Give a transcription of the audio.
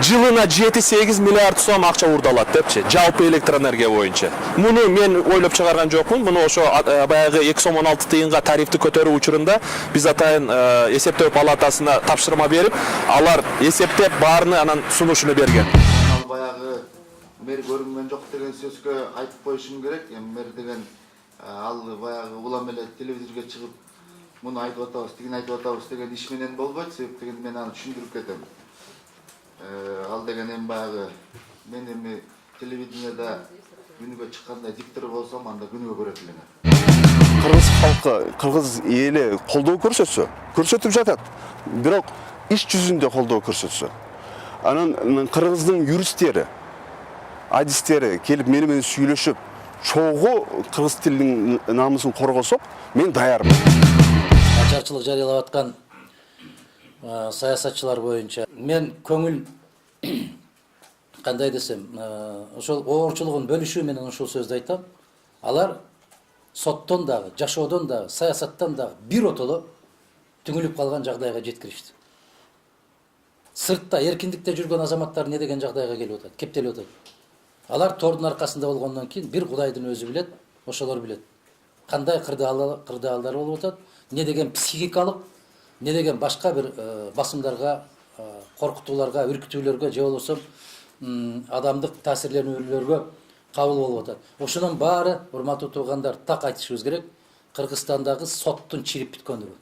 жылына 7-8 миллиард сом акча урдалат депчи, жалпы электроэнергия боюнча. Муну мен ойлоп чыгарган жокмун. Муну ошо баягы 216 тыйынга тарифти көтөрүү учурунда биз атайын эсептөө палатасына тапшырма берип, алар эсептеп баарыны анан сунушуну берген. Баягы мэр көрүнгөн жок деген сөзгө айтып коюшум керек. Эми мэр деген ал баягы улам эле телевизорго чыгып муну айтып атабыз, тигин айтып атабыз деген иш менен болбойт. Себеп деген мен аны түшүндүрүп кетем. Ал деген эми баягы мен эми телевидениеда күнүгө чыккандай диктор болсом, анда күнүгө көрөт элем. Кыргыз халкы, кыргыз эли колдоо көрсөтсө, көрсөтүп жатат. Бирок иш жүзүндө колдоо көрсөтсө. Анан кыргыздын юристтери, адистери келип менен сүйлөшүп, чогуу кыргыз тилинин намысын коргосок, мен даярмын. Ачарчылык жарыялап аткан саясатчылар боюнча мен көңүл кандай десем, ошол оорчулугун бөлүшүү менен ушул сөздү айтам. Алар соттон дагы, жашоодон дагы, саясаттан дагы бир отоло түңүлүп калган жагдайга жеткиришти. Сыртта эркиндикте жүргөн азаматтар не деген жагдайга келип атат, кептелип атат. Алар тордун аркасында болгондон кийин бир Кудайдын өзү билет, ошолор билет. Кандай кырдаалдар болуп атат, не деген психикалык, не деген башка бир басымдарга, коркутууларга, үркүтүүлөргө же болбосо адамдык таасирленүүлөргө кабыл болуп атат. Ошонун баары, урматтуу туугандар, так айтышыбыз керек, Кыргызстандагы соттун чирип бүткөндүгү.